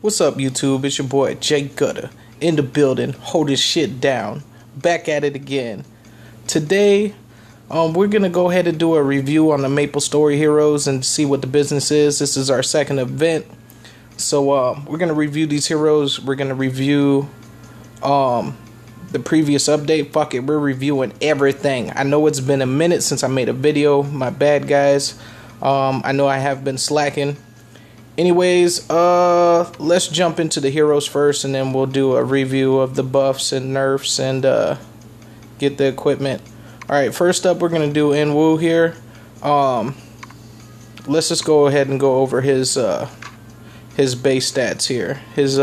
What's up, YouTube? It's your boy Jay Gutter in the building, hold his shit down. Back at it again. Today, we're gonna go ahead and do a review on the MapleStory heroes and see what the business is. This is our second event, so we're gonna review these heroes. We're gonna review the previous update. Fuck it, we're reviewing everything. I know it's been a minute since I made a video. My bad, guys. I know I have been slacking. Anyways, let's jump into the heroes first, and then we'll do a review of the buffs and nerfs and get the equipment. Alright, first up we're going to do Inwu here. Let's just go ahead and go over his base stats here. His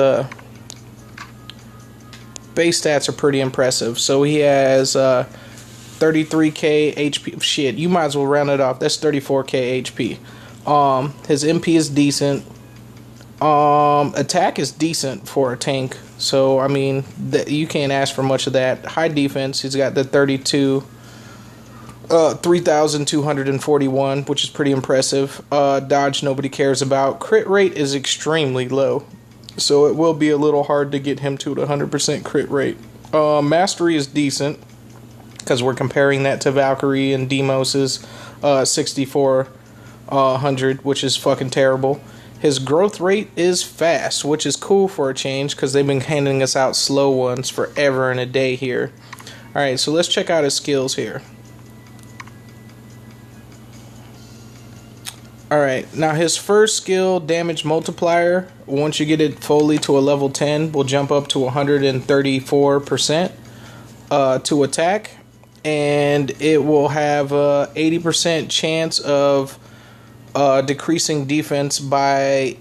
base stats are pretty impressive. So he has 33k HP. Shit, you might as well round it off. That's 34k HP. His MP is decent. Attack is decent for a tank. So, I mean, you can't ask for much of that. High defense, he's got the 3,241, which is pretty impressive. Dodge, nobody cares about. Crit rate is extremely low. So, it will be a little hard to get him to the 100% crit rate. Mastery is decent, because we're comparing that to Valkyrie and Deimos's 6,400, which is fucking terrible. His growth rate is fast, which is cool for a change, because they've been handing us out slow ones forever and a day here. Alright, so let's check out his skills here. Alright, now his first skill, damage multiplier, once you get it fully to a level 10, will jump up to 134% to attack. And it will have a 80% chance of decreasing defense by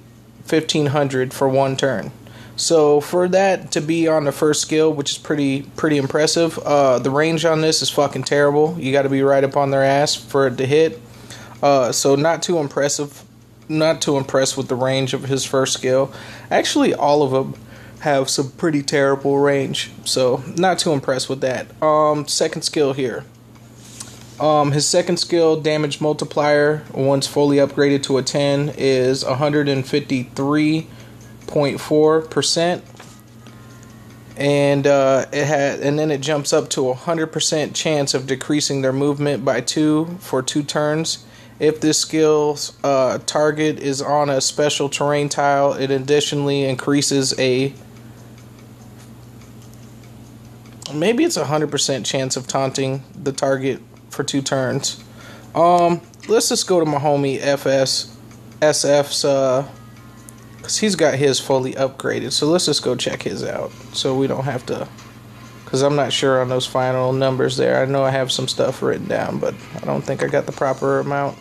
1,500 for one turn. So for that to be on the first skill, which is pretty impressive, the range on this is fucking terrible. You got to be right up on their ass for it to hit. So not too impressive. Not too impressed with the range of his first skill. Actually, all of them have some pretty terrible range, so not too impressed with that. Second skill here. His second skill, damage multiplier, once fully upgraded to a 10, is 153.4%, and then it jumps up to 100% chance of decreasing their movement by 2 for 2 turns. If this skill's target is on a special terrain tile, it additionally increases maybe it's 100% chance of taunting the target for 2 turns. Let's just go to my homie SF's, because he's got his fully upgraded. So let's just go check his out, so we don't have to, because I'm not sure on those final numbers there. I know I have some stuff written down, but I don't think I got the proper amount.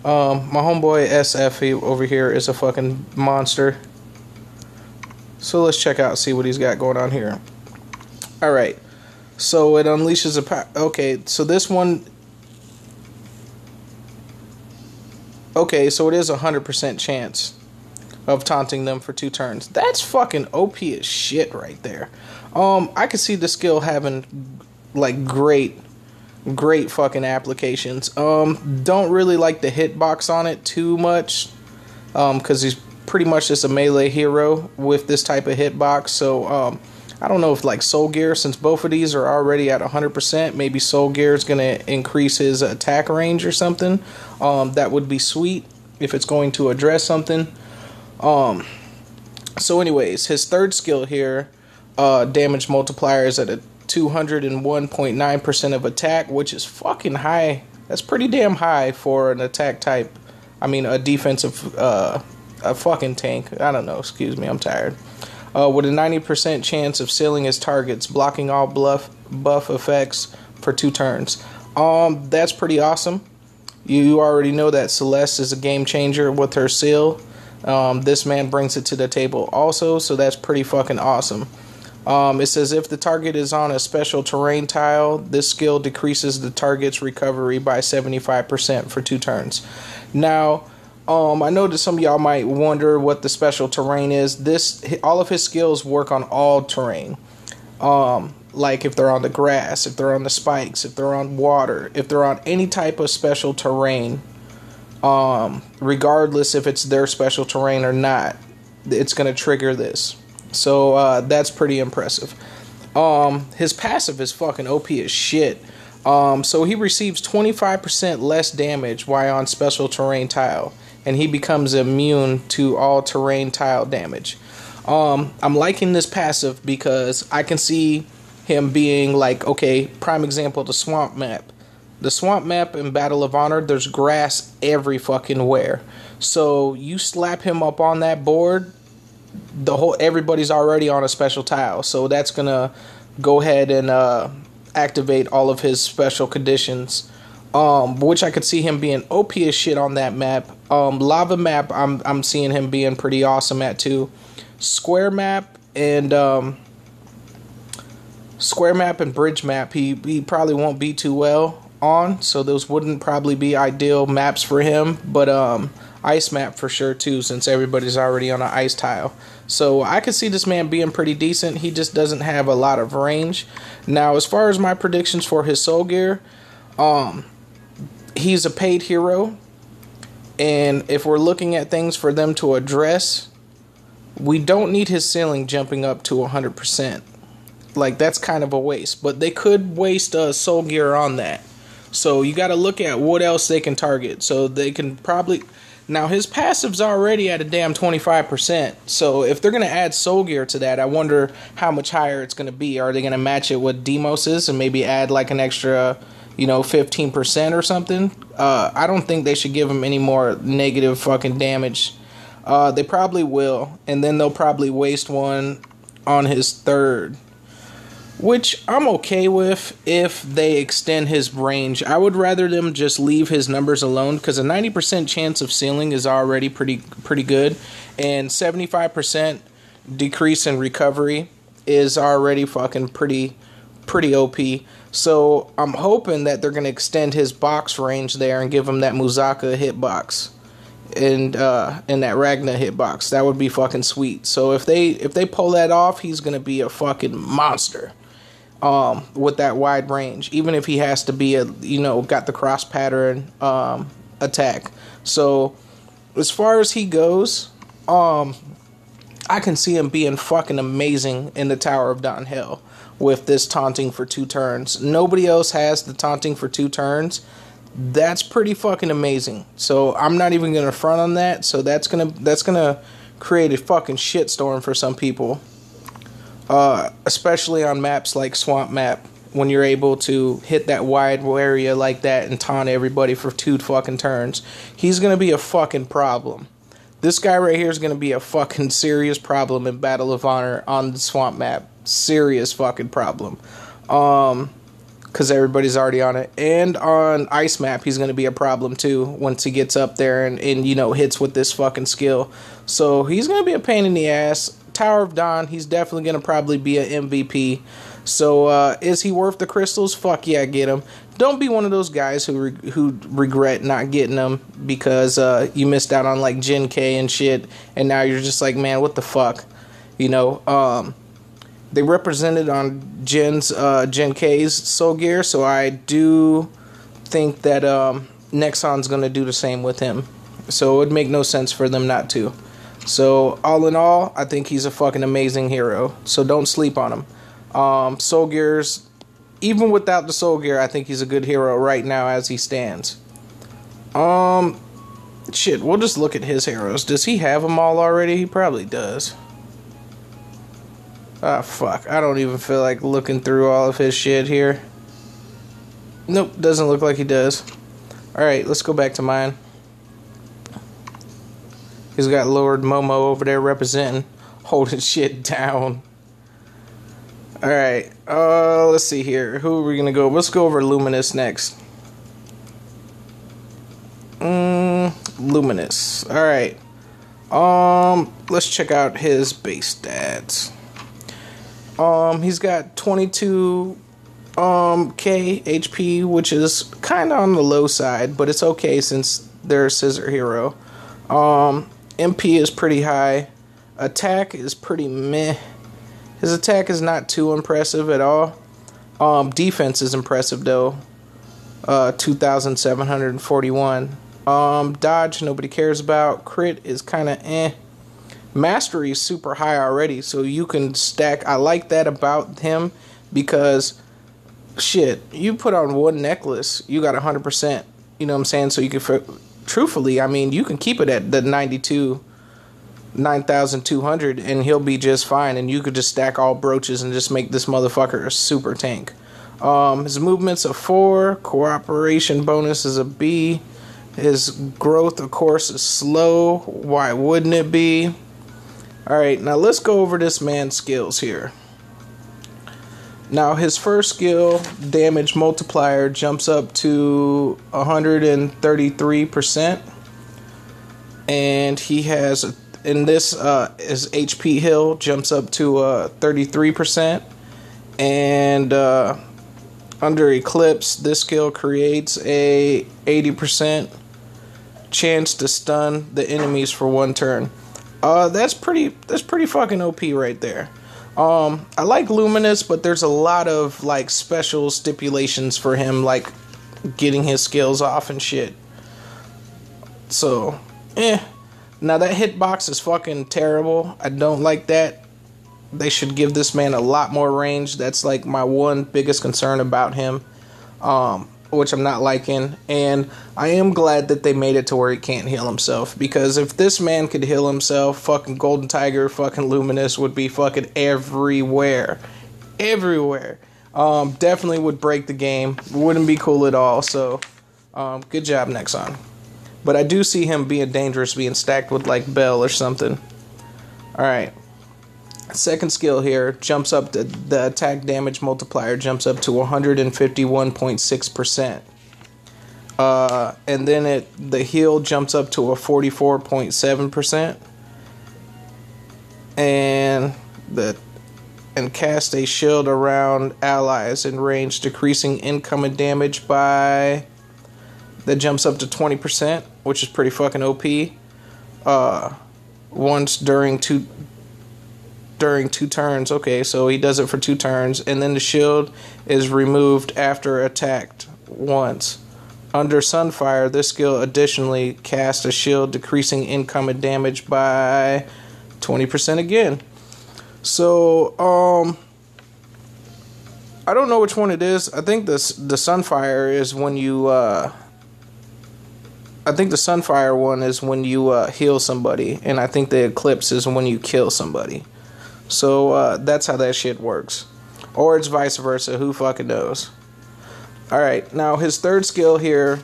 My homeboy SF over here is a fucking monster. So let's check out, see what he's got going on here. Alright, so it unleashes a power. Okay, so this one. Okay, so it is 100% chance of taunting them for 2 turns. That's fucking OP as shit right there. I could see the skill having like great fucking applications. Don't really like the hitbox on it too much, because he's pretty much just a melee hero with this type of hitbox. So I don't know if like Soul Gear, since both of these are already at 100%, maybe Soul Gear is going to increase his attack range or something. That would be sweet if it's going to address something. So anyways, his third skill here, damage multiplier, is at a 201.9% of attack, which is fucking high. That's pretty damn high for an attack type. I mean, a defensive, a fucking tank. I don't know, excuse me, I'm tired. With a 90% chance of sealing his targets, blocking all buff effects for 2 turns. That's pretty awesome. You already know that Celeste is a game changer with her seal. This man brings it to the table also, so that's pretty fucking awesome. It says if the target is on a special terrain tile, this skill decreases the target's recovery by 75% for 2 turns. Now, I know that some of y'all might wonder what the special terrain is. All of his skills work on all terrain. Like if they're on the grass, if they're on the spikes, if they're on water, if they're on any type of special terrain, regardless if it's their special terrain or not. it's going to trigger this. So that's pretty impressive. His passive is fucking OP as shit. So he receives 25% less damage while on special terrain tile, and he becomes immune to all terrain tile damage. I'm liking this passive because I can see him being like, okay, prime example, the swamp map. The swamp map in Battle of Honor, there's grass every fucking where. So you slap him up on that board, everybody's already on a special tile. So that's gonna go ahead and activate all of his special conditions. Which I could see him being OP as shit on that map. Lava map, I'm seeing him being pretty awesome at too. Square map and bridge map, he probably won't be too well on, so those wouldn't probably be ideal maps for him. But ice map for sure too, since everybody's already on an ice tile. So I could see this man being pretty decent. He just doesn't have a lot of range. Now, as far as my predictions for his soul gear, he's a paid hero, and if we're looking at things for them to address, we don't need his ceiling jumping up to 100%. Like, that's kind of a waste. But they could waste soul gear on that. So you got to look at what else they can target. So they can probably... Now, his passive's already at a damn 25%. So if they're going to add soul gear to that, I wonder how much higher it's going to be. Are they going to match it with Demos's and maybe add like an extra, 15% or something? I don't think they should give him any more negative fucking damage. They probably will, and then they'll probably waste one on his third, which I'm okay with if they extend his range. I would rather them just leave his numbers alone, because a 90% chance of ceiling is already pretty good, and 75% decrease in recovery is already fucking pretty OP. So I'm hoping that they're gonna extend his box range there and give him that Muzaka hitbox and that Ragna hitbox. That would be fucking sweet. So if they pull that off, he's gonna be a fucking monster with that wide range, even if he has to be got the cross pattern attack. So as far as he goes, I can see him being fucking amazing in the Tower of Don Hell with this taunting for 2 turns. Nobody else has the taunting for 2 turns. That's pretty fucking amazing. So I'm not even gonna front on that. So that's gonna create a fucking shitstorm for some people, especially on maps like Swamp Map, when you're able to hit that wide area like that and taunt everybody for 2 fucking turns. He's gonna be a fucking problem. This guy right here is gonna be a fucking serious problem in Battle of Honor on the Swamp Map. Serious fucking problem. Because everybody's already on it. And on Ice Map, he's going to be a problem too once he gets up there and hits with this fucking skill. So he's going to be a pain in the ass. Tower of Dawn, he's definitely going to probably be an MVP. So is he worth the crystals? Fuck yeah, get him. Don't be one of those guys who regret not getting them because you missed out on like Gen K and shit, and now you're just like, man, what the fuck? They represented on Gen K's soul gear, so I do think that Nexon's going to do the same with him. So it would make no sense for them not to. So all in all, I think he's a fucking amazing hero. So don't sleep on him. Soul gears, even without the soul gear, I think he's a good hero right now as he stands. Shit, we'll just look at his heroes. Does he have them all already? He probably does. Ah, fuck. I don't even feel like looking through all of his shit here. Nope, doesn't look like he does. Alright, let's go back to mine. He's got Lord Momo over there representing, holding shit down. Alright, let's see here. Who are we gonna go? Let's go over Luminous next. Luminous. Alright. Let's check out his base stats. He's got 22 K HP, which is kind of on the low side, but it's okay since they're a scissor hero. MP is pretty high. Attack is pretty meh. His attack is not too impressive at all. Defense is impressive though. 2,741. Dodge nobody cares about. Crit is kind of eh. Mastery is super high already, so you can stack. I like that about him because, shit, you put on one necklace, you got 100%. You know what I'm saying? So you can, truthfully, I mean, you can keep it at the 9,200, and he'll be just fine. And you could just stack all brooches and just make this motherfucker a super tank. His movement's a 4, cooperation bonus is a B. His growth, of course, is slow. Why wouldn't it be? Alright, now let's go over this man's skills here. Now, his first skill, damage multiplier, jumps up to 133%. And he has, in this, his HP heal jumps up to 33%. And under Eclipse, this skill creates a 80% chance to stun the enemies for 1 turn. That's pretty fucking OP right there. I like Luminous, but there's a lot of like special stipulations for him, like getting his skills off and shit. So, now that hitbox is fucking terrible. I don't like that. They should give this man a lot more range. That's like my one biggest concern about him, which I'm not liking. And I am glad that they made it to where he can't heal himself, because if this man could heal himself, fucking Golden Tiger, fucking Luminous would be fucking everywhere. Definitely would break the game. Wouldn't be cool at all. So good job, Nexon. But I do see him being dangerous, being stacked with like Bell or something. Alright. Second skill here jumps up the attack damage multiplier jumps up to 151.6%. And then the heal jumps up to a 44.7%. And cast a shield around allies in range, decreasing incoming damage by, that jumps up to 20%, which is pretty fucking OP. Once during two turns. Okay, so he does it for 2 turns, and then the shield is removed after attacked once. Under Sunfire, this skill additionally casts a shield, decreasing incoming damage by 20% again. So, I don't know which one it is. I think the Sunfire is when you, I think the Sunfire one is when you heal somebody, and I think the Eclipse is when you kill somebody. So that's how that shit works. Or it's vice versa, who fucking knows. Alright, now his third skill here,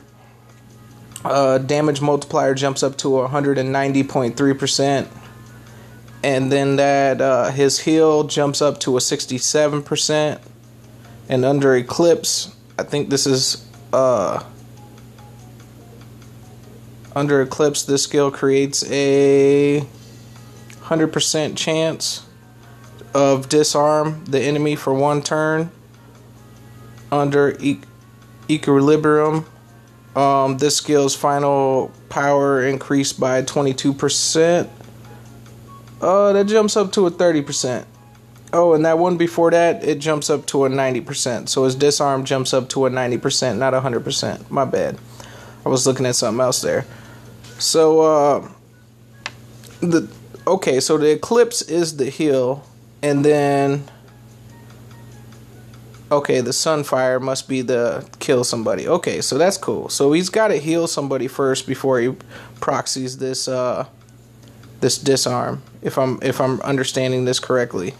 damage multiplier jumps up to 190.3%. And then that his heal jumps up to a 67%. And under Eclipse, I think this is under Eclipse, this skill creates a 100% chance of disarm the enemy for 1 turn. Under Equilibrium, this skill's final power increased by 22%. That jumps up to a 30%. Oh, and that one before that, it jumps up to a 90%. So his disarm jumps up to a 90%, not 100%. My bad. I was looking at something else there. So, okay, so the Eclipse is the heal. And then, okay, the Sunfire must be the kill somebody. Okay, so that's cool. So he's got to heal somebody first before he proxies this this disarm. If I'm understanding this correctly.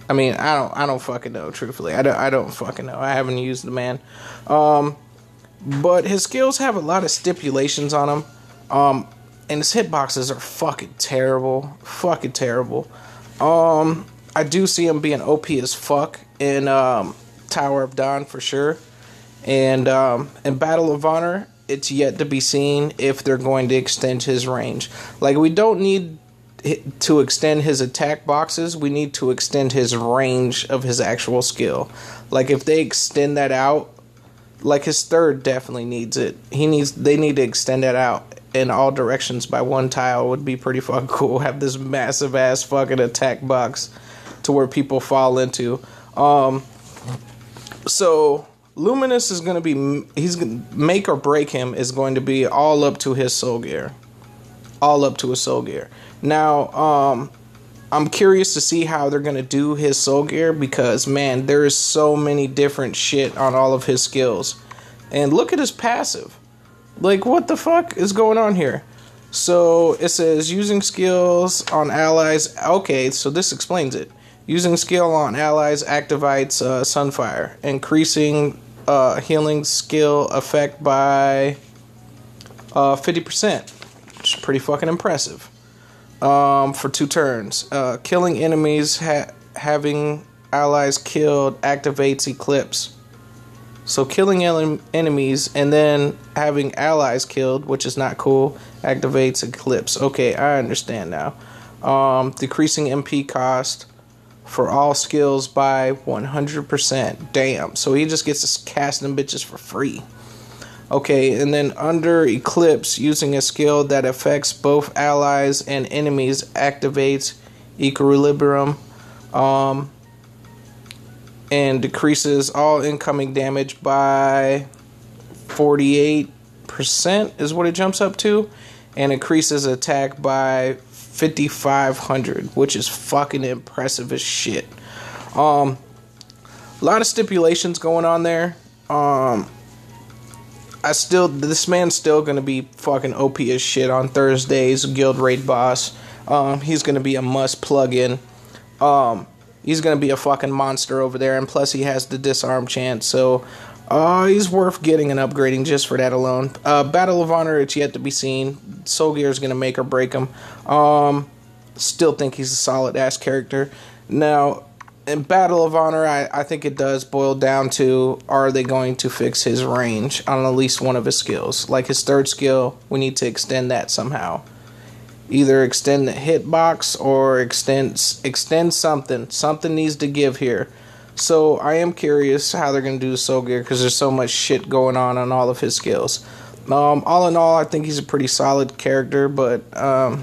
I mean, I don't fucking know. Truthfully, I don't fucking know. I haven't used the man. But his skills have a lot of stipulations on them. And his hitboxes are fucking terrible. Fucking terrible. I do see him being OP as fuck in Tower of Dawn for sure. And in Battle of Honor, it's yet to be seen if they're going to extend his range. Like, we don't need to extend his attack boxes. We need to extend his range of his actual skill. Like, if they extend that out, like his third definitely needs it. They need to extend that out in all directions by 1 tile. Would be pretty fucking cool. Have this massive ass fucking attack box to where people fall into. So Luminous is going to be, he's gonna make or break him is going to be all up to his soul gear. all up to his soul gear. Now, I'm curious to see how they're going to do his soul gear because, man, there is so many different shit on all of his skills. And look at his passive. Like, what the fuck is going on here? So, it says, using skills on allies. Okay, so this explains it. Using skill on allies activates Sunfire. Increasing healing skill effect by 50%. Which is pretty fucking impressive. For 2 turns. Killing enemies, having allies killed activates Eclipse. So killing enemies and then having allies killed, which is not cool, activates Eclipse. Okay, I understand now. Decreasing MP cost for all skills by 100%. Damn. So he just gets to cast them bitches for free. Okay, and then under Eclipse, using a skill that affects both allies and enemies activates Equilibrium, and decreases all incoming damage by 48% is what it jumps up to, and increases attack by 5,500, which is fucking impressive as shit. A lot of stipulations going on there. This man's still gonna be fucking OP as shit on Thursdays, guild raid boss. He's gonna be a must plug in. He's gonna be a fucking monster over there, and plus he has the disarm chance, so he's worth getting and upgrading just for that alone. Battle of Honor, it's yet to be seen. Soul Gear is gonna make or break him. Still think he's a solid ass character. Now, in Battle of Honor, I think it does boil down to, are they going to fix his range on at least one of his skills? Like his 3rd skill, we need to extend that somehow. Either extend the hitbox or extend something. Something needs to give here. So I am curious how they're going to do the Soul Gear because there's so much shit going on all of his skills. All in all, I think he's a pretty solid character, but I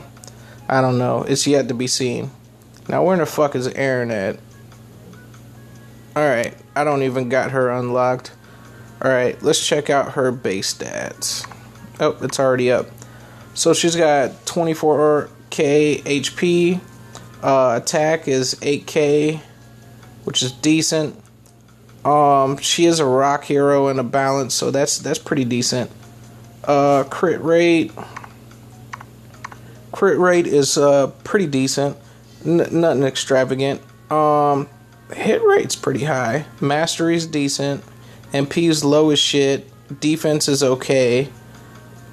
don't know. It's yet to be seen. Now, where the fuck is Aaron at? Alright, I don't even got her unlocked. Alright, let's check out her base stats. Oh, it's already up. So she's got 24k HP. Attack is 8k, which is decent. She is a rock hero and a balance, so that's pretty decent. Crit rate is pretty decent. Nothing extravagant. Hit rate's pretty high. Mastery's decent. MP's low as shit. Defense is okay.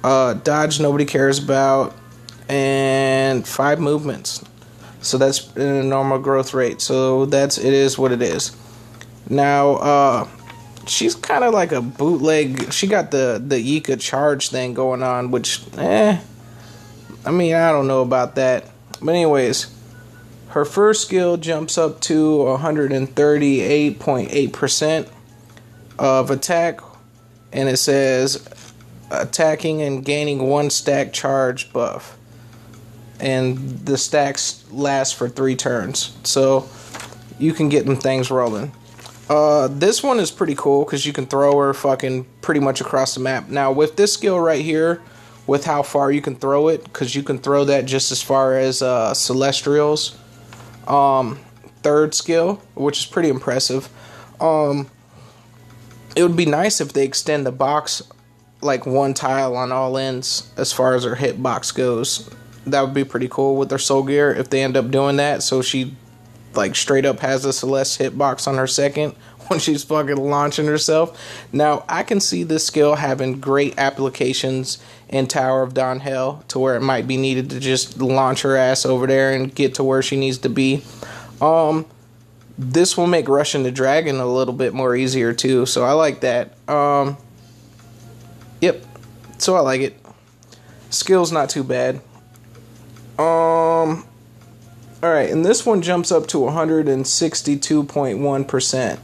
Dodge nobody cares about. And 5 movements. So that's in a normal growth rate. So it is what it is. Now, she's kind of like a bootleg. She got the Yika charge thing going on, which, I mean, I don't know about that. But anyways, her first skill jumps up to 138.8% of attack, and it says attacking and gaining 1 stack charge buff. And the stacks last for 3 turns, so you can get them things rolling. This one is pretty cool because you can throw her fucking pretty much across the map. Now, with this skill right here, with how far you can throw it, because you can throw that just as far as Celestials. 3rd skill, which is pretty impressive. It would be nice if they extend the box like 1 tile on all ends as far as her hitbox goes. That would be pretty cool with their Soul Gear if they end up doing that, so she like straight up has a Celeste hitbox on her 2nd when she's fucking launching herself. Now, I can see this skill having great applications in Tower of Dawn Hell, to where it might be needed to just launch her ass over there and get to where she needs to be. This will make rushing the dragon a little bit more easier too, so I like that. Yep, so I like it. Skill's not too bad. Alright, and this one jumps up to 162.1%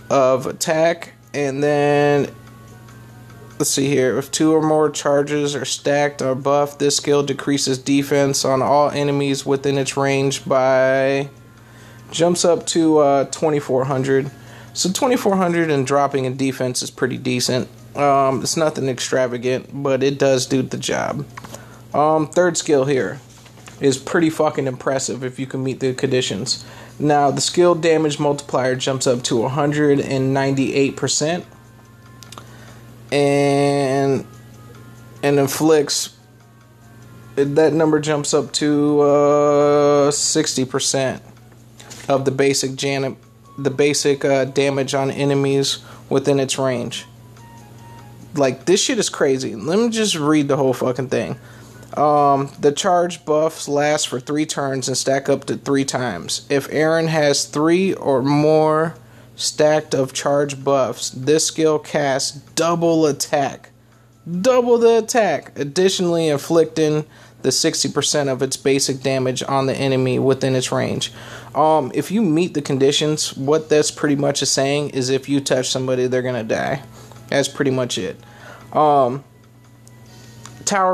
of attack, and then let's see here. If 2 or more charges are stacked or buffed, this skill decreases defense on all enemies within its range by jumps up to 2,400. So 2,400 and dropping in defense is pretty decent. It's nothing extravagant, but it does do the job. Third skill here is pretty fucking impressive if you can meet the conditions. Now, the skill damage multiplier jumps up to 198%. And inflicts, that number jumps up to 60% of the basic damage on enemies within its range. Like, this shit is crazy. Let me just read the whole fucking thing. The charge buffs last for 3 turns and stack up to 3 times. If Aaron has 3 or more stacked of charge buffs, this skill casts double attack. Double the attack, additionally inflicting the 60% of its basic damage on the enemy within its range. If you meet the conditions, what that's pretty much is saying is if you touch somebody, they're gonna die. That's pretty much it. Tower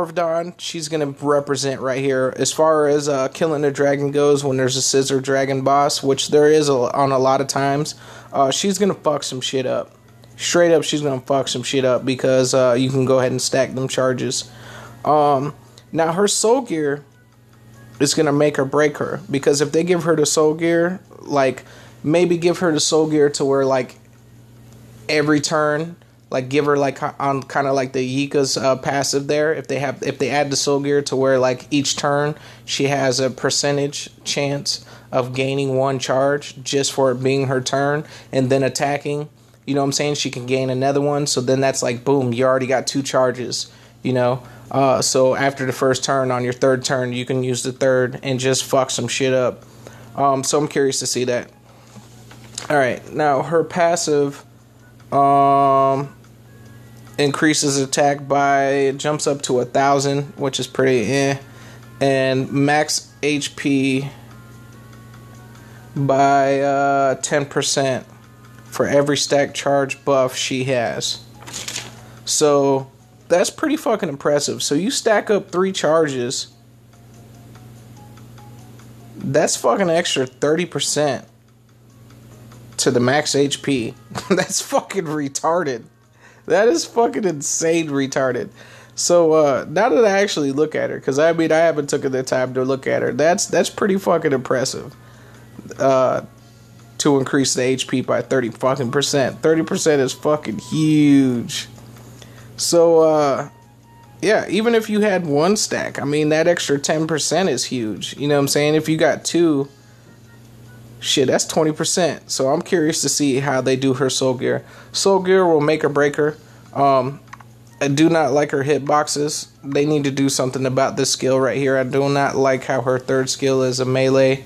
of Dawn, she's gonna represent right here. As far as killing a dragon goes, when there's a scissor dragon boss, which there is on a lot of times, she's gonna fuck some shit up. Straight up, she's gonna fuck some shit up because you can go ahead and stack them charges. Now, her soul gear is gonna make or break her, because if they give her the soul gear, like maybe give her the soul gear to where like every turn, like give her like on kind of like the Yika's passive there. If they add the soul gear to where like each turn she has a percentage chance of gaining 1 charge just for it being her turn, and then attacking. You know what I'm saying? She can gain another one. So then that's like, boom, you already got 2 charges, you know? So after the first turn, on your third turn, you can use the third and just fuck some shit up. So I'm curious to see that. Alright, now her passive increases attack by, jumps up to 1,000, which is pretty and max HP by 10%. For every stack charge buff she has. So that's pretty fucking impressive. So you stack up 3 charges, that's fucking extra 30% to the max HP. That's fucking retarded. That is fucking insane retarded. So now that I actually look at her, because I mean I haven't taken the time to look at her, that's pretty fucking impressive. To increase the HP by 30 fucking percent. 30% is fucking huge. So yeah, even if you had 1 stack, I mean that extra 10% is huge. You know what I'm saying? If you got 2, shit, that's 20%. So I'm curious to see how they do her soul gear. Soul gear will make or break her. I do not like her hitboxes. They need to do something about this skill right here. I do not like how her third skill is a melee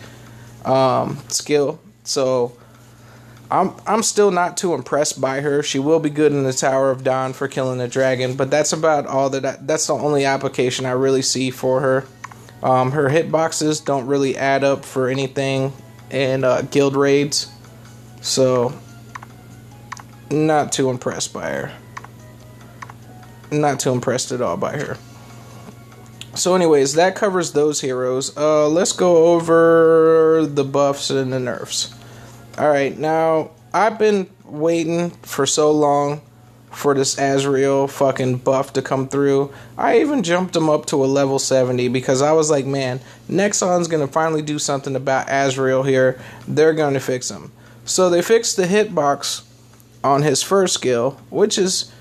skill. So I'm still not too impressed by her. She will be good in the Tower of Dawn for killing the dragon, but that's about all that's the only application I really see for her. Her hitboxes don't really add up for anything in guild raids, so not too impressed by her. Not too impressed at all by her. So anyways, that covers those heroes. Let's go over the buffs and the nerfs. Alright, now, I've been waiting for so long for this Azrael fucking buff to come through. I even jumped him up to a level 70 because I was like, man, Nexon's gonna finally do something about Azrael here. They're gonna fix him. So they fixed the hitbox on his first skill, which is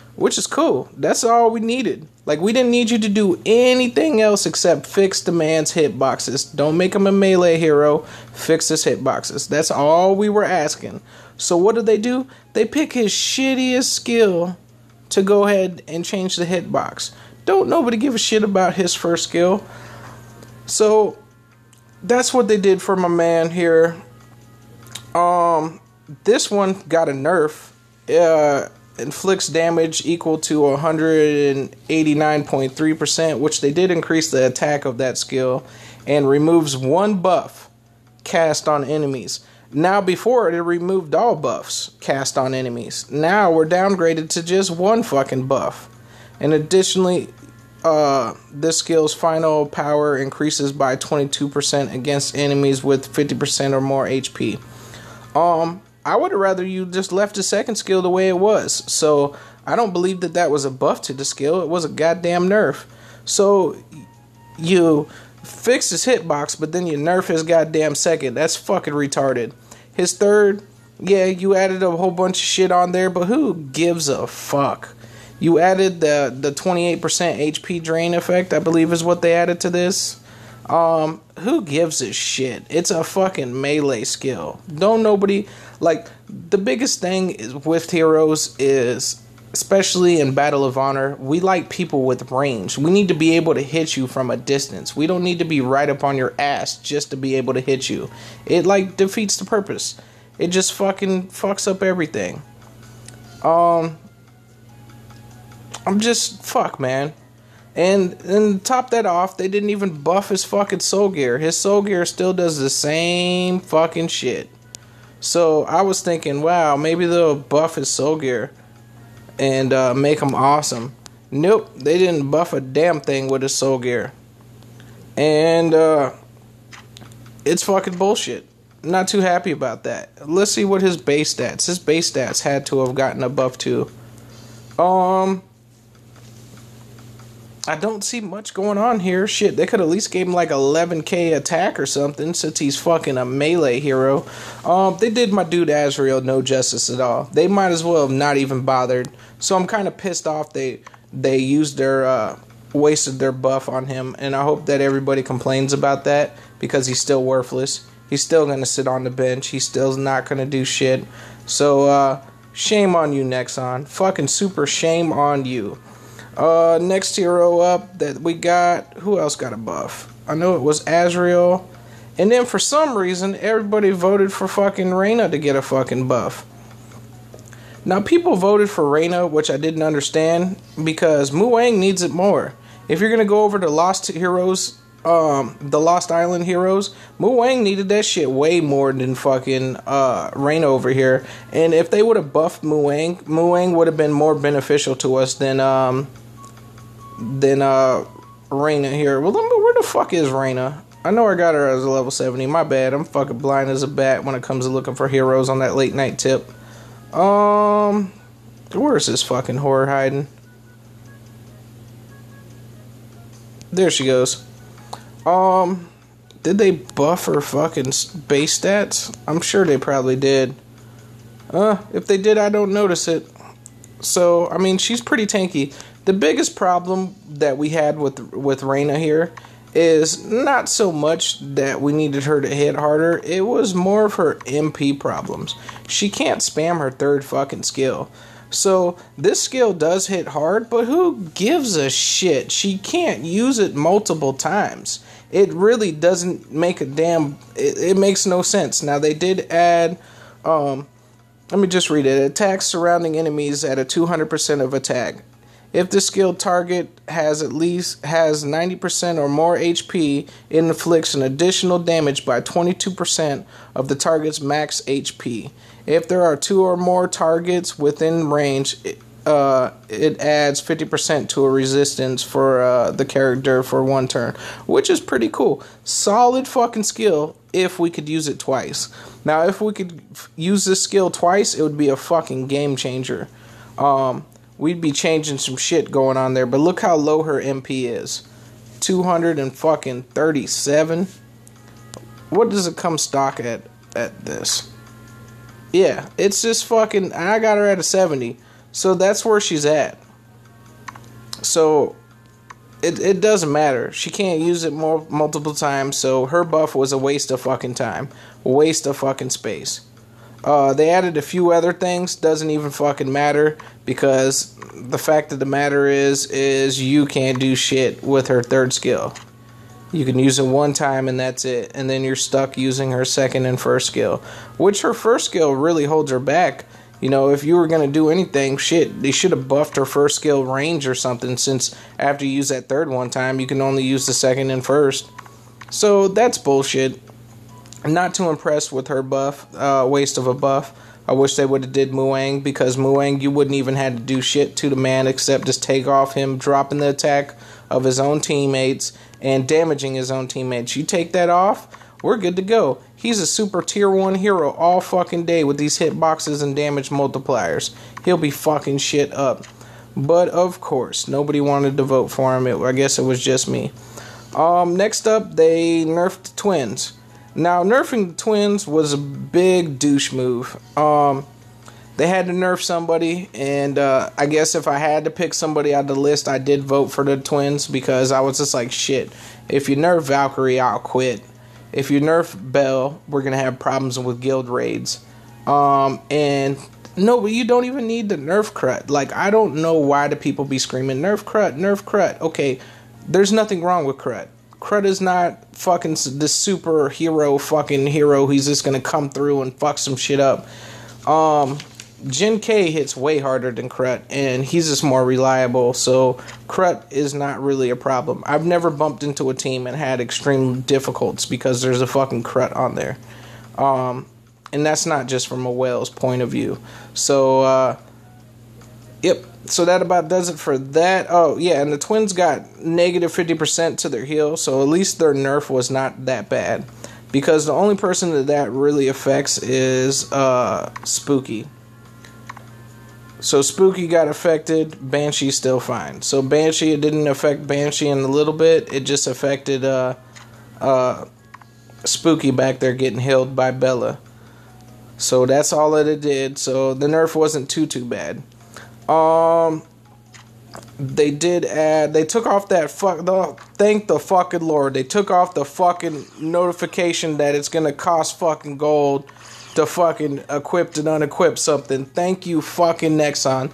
cool. That's all we needed. Like, we didn't need you to do anything else except fix the man's hitboxes. Don't make him a melee hero. Fix his hitboxes. That's all we were asking. So what did they do? They pick his shittiest skill to go ahead and change the hitbox. Don't nobody give a shit about his first skill. So that's what they did for my man here. This one got a nerf. Inflicts damage equal to 189.3%, which they did increase the attack of that skill, and removes 1 buff cast on enemies. Now before it removed all buffs cast on enemies. Now we're downgraded to just 1 fucking buff. And additionally, this skill's final power increases by 22% against enemies with 50% or more HP. I would have rather you just left the second skill the way it was. So I don't believe that was a buff to the skill. It was a goddamn nerf. So you fix his hitbox, but then you nerf his goddamn second. That's fucking retarded. His third, yeah, you added a whole bunch of shit on there, but who gives a fuck? You added the 28% HP drain effect, I believe is what they added to this. Who gives a shit? It's a fucking melee skill. Don't nobody, like, the biggest thing is with heroes is, especially in Battle of Honor, we like people with range. We need to be able to hit you from a distance. We don't need to be right up on your ass just to be able to hit you. It, like, defeats the purpose. It just fucking fucks up everything. I'm just, fuck, man. And top that off, they didn't even buff his fucking soul gear. His soul gear still does the same fucking shit. So I was thinking, wow, maybe they'll buff his soul gear and make him awesome. Nope, they didn't buff a damn thing with his soul gear. And it's fucking bullshit. Not too happy about that. Let's see what his base stats. His base stats had to have gotten a buff too. I don't see much going on here. Shit, they could at least give him like 11k attack or something, since he's fucking a melee hero. They did my dude Azrael no justice at all. They might as well have not even bothered. So I'm kind of pissed off they used their wasted their buff on him, and I hope that everybody complains about that, because he's still worthless. He's still gonna sit on the bench. He's still not gonna do shit. So shame on you, Nexon. Fucking super shame on you. Next hero up that we got, who else got a buff? I know it was Azrael. And then for some reason, everybody voted for fucking Reyna to get a fucking buff. Now, people voted for Reyna, which I didn't understand, because Muang needs it more. If you're gonna go over to Lost Heroes, the Lost Island Heroes, Muang needed that shit way more than fucking Reyna over here. And if they would have buffed Muang would have been more beneficial to us than Reyna here. Well, where the fuck is Reyna? I know I got her as a level 70. My bad. I'm fucking blind as a bat when it comes to looking for heroes on that late night tip. Where is this fucking whore hiding? There she goes. Did they buff her fucking base stats? I'm sure they probably did. If they did, I don't notice it. So, I mean, she's pretty tanky. The biggest problem that we had with Reyna here is not so much that we needed her to hit harder. It was more of her MP problems. She can't spam her third fucking skill. So, this skill does hit hard, but who gives a shit? She can't use it multiple times. It really doesn't make a damn... It makes no sense. Now, they did add... let me just read it. Attacks surrounding enemies at a 200% of attack. If the skilled target has 90% or more HP, it inflicts an additional damage by 22% of the target's max HP. If there are 2 or more targets within range, it adds 50% to a resistance for the character for 1 turn, which is pretty cool. Solid fucking skill if we could use it twice. Now, if we could use this skill twice, it would be a fucking game changer. We'd be changing some shit going on there. But look how low her MP is. 237. What does it come stock at this? Yeah, it's just fucking... I got her at a 70. So that's where she's at. So it doesn't matter. She can't use it multiple times. So her buff was a waste of fucking time. Waste of fucking space. They added a few other things. Doesn't even fucking matter, because the fact of the matter is you can't do shit with her third skill. You can use it 1 time and that's it, and then you're stuck using her second and first skill, which her first skill really holds her back. You know, if you were gonna do anything, shit, they should have buffed her first skill range or something, since after you use that third 1 time, you can only use the second and first. So that's bullshit. Not too impressed with her buff. Waste of a buff. I wish they would have did Muang, because Muang, you wouldn't even have to do shit to the man except just take off him dropping the attack of his own teammates and damaging his own teammates. You take that off, we're good to go. He's a super tier 1 hero all fucking day with these hitboxes and damage multipliers. He'll be fucking shit up. But of course, nobody wanted to vote for him. I guess it was just me. Next up, they nerfed the twins. Now, nerfing the twins was a big douche move. They had to nerf somebody, and I guess if I had to pick somebody out of the list, I did vote for the twins because I was just like, shit, if you nerf Valkyrie, I'll quit. If you nerf Belle, we're going to have problems with guild raids. And no, but you don't even need to nerf Crut. Like, I don't know why the people be screaming, nerf Crut, nerf Crut. Okay, there's nothing wrong with Crut. Crut is not fucking the superhero fucking hero. He's just going to come through and fuck some shit up. Gen K hits way harder than Crut, and he's just more reliable, so Crut is not really a problem. I've never bumped into a team and had extreme difficulties because there's a fucking Crut on there. And that's not just from a whale's point of view. So, yep. So that about does it for that. Oh, yeah, and the twins got negative 50% to their heal, so at least their nerf was not that bad. Because the only person that really affects is Spooky. So Spooky got affected, Banshee's still fine. So Banshee, it didn't affect Banshee in a little bit, it just affected Spooky back there getting healed by Bella. So that's all that it did. So the nerf wasn't too bad. They did add, they took off that thank the fucking Lord, they took off the fucking notification that it's gonna cost fucking gold to fucking equip and unequip something. Thank you fucking Nexon.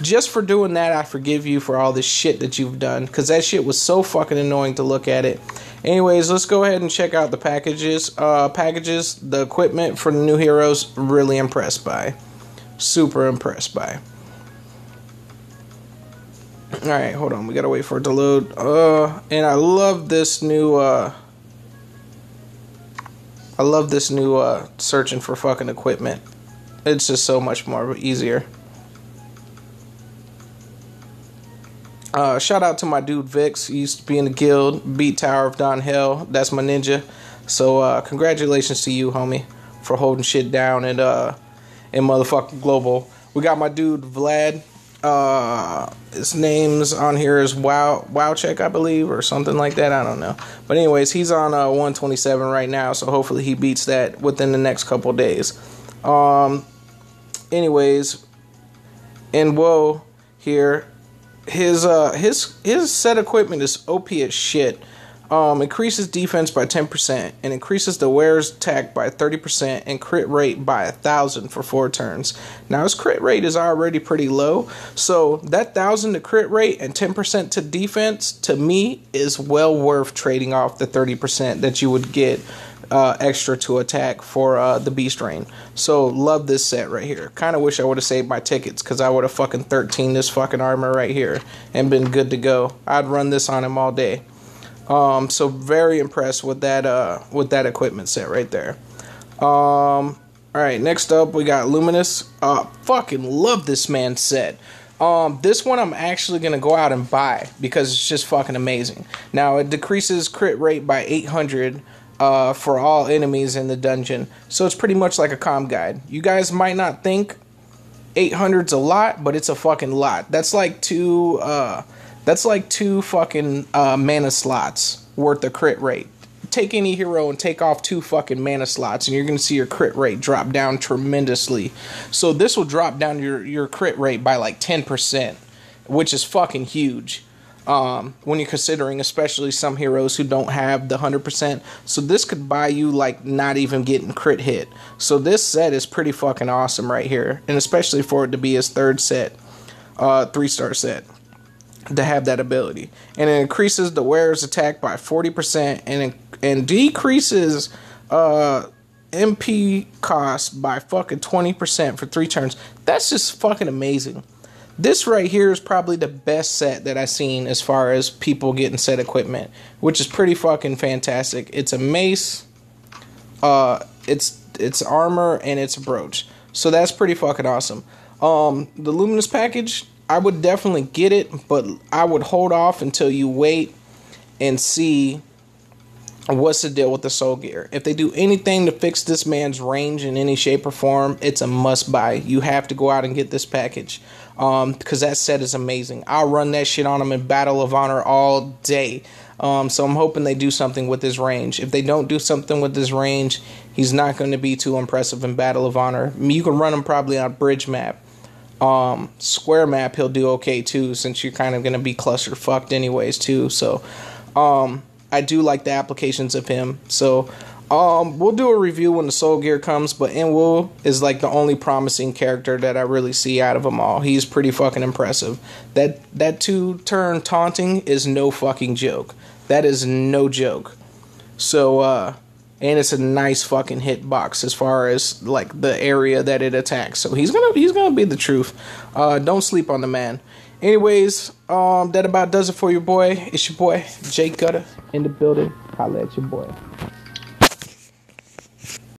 Just for doing that, I forgive you for all this shit that you've done, because that shit was so fucking annoying to look at it. Anyways, let's go ahead and check out the packages. The equipment for the new heroes, really impressed by. Super impressed by. Alright, hold on, we gotta wait for it to load. And I love this new searching for fucking equipment. It's just so much more easier. Shout out to my dude Vix. He used to be in the guild, beat Tower of Don Hell. That's my ninja. So congratulations to you, homie, for holding shit down in motherfucking global. We got my dude Vlad. His name's on here is Wowcheck, I believe, or something like that. I don't know. But anyways, he's on 127 right now, so hopefully he beats that within the next couple days. Anyways, and whoa, here, his set equipment is OP as shit. Increases defense by 10% and increases the wearer's attack by 30% and crit rate by 1,000 for 4 turns. Now his crit rate is already pretty low, so that 1,000 to crit rate and 10% to defense to me is well worth trading off the 30% that you would get extra to attack for the Beast Rain. So love this set right here. Kind of wish I would have saved my tickets, because I would have fucking 13 this fucking armor right here and been good to go. I'd run this on him all day. So very impressed with that equipment set right there. Alright, next up we got Luminous. Fucking love this man's set. This one I'm actually gonna go out and buy because it's just fucking amazing. Now it decreases crit rate by 800 for all enemies in the dungeon. So it's pretty much like a comm guide. You guys might not think 800's a lot, but it's a fucking lot. That's like two fucking mana slots worth of crit rate. Take any hero and take off 2 fucking mana slots, and you're going to see your crit rate drop down tremendously. So this will drop down your crit rate by like 10%, which is fucking huge. When you're considering especially some heroes who don't have the 100%. So this could buy you like not even getting crit hit. So this set is pretty fucking awesome right here. And especially for it to be his 3rd set, 3-star set, to have that ability. And it increases the wearer's attack by 40% and decreases MP cost by fucking 20% for 3 turns. That's just fucking amazing. This right here is probably the best set that I've seen as far as people getting set equipment, which is pretty fucking fantastic. It's a mace, it's armor, and it's a brooch. So that's pretty fucking awesome. The Luminous package, I would definitely get it, but I would hold off until you wait and see what's the deal with the soul gear. If they do anything to fix this man's range in any shape or form, it's a must buy. You have to go out and get this package, because that set is amazing. I'll run that shit on him in Battle of Honor all day. So I'm hoping they do something with his range. If they don't do something with his range, he's not going to be too impressive in Battle of Honor. I mean, you can run him probably on bridge map. Square map, he'll do okay too, since you're kind of going to be cluster fucked anyways too. So I do like the applications of him. So we'll do a review when the Soul Gear comes, but Enwoo is like the only promising character that I really see out of them all. He's pretty fucking impressive. That 2-turn taunting is no fucking joke. That is no joke. So and it's a nice fucking hitbox as far as like the area that it attacks. So he's gonna be the truth. Don't sleep on the man. Anyways, that about does it for your boy. It's your boy Jake Gutter in the building. Holla at your boy.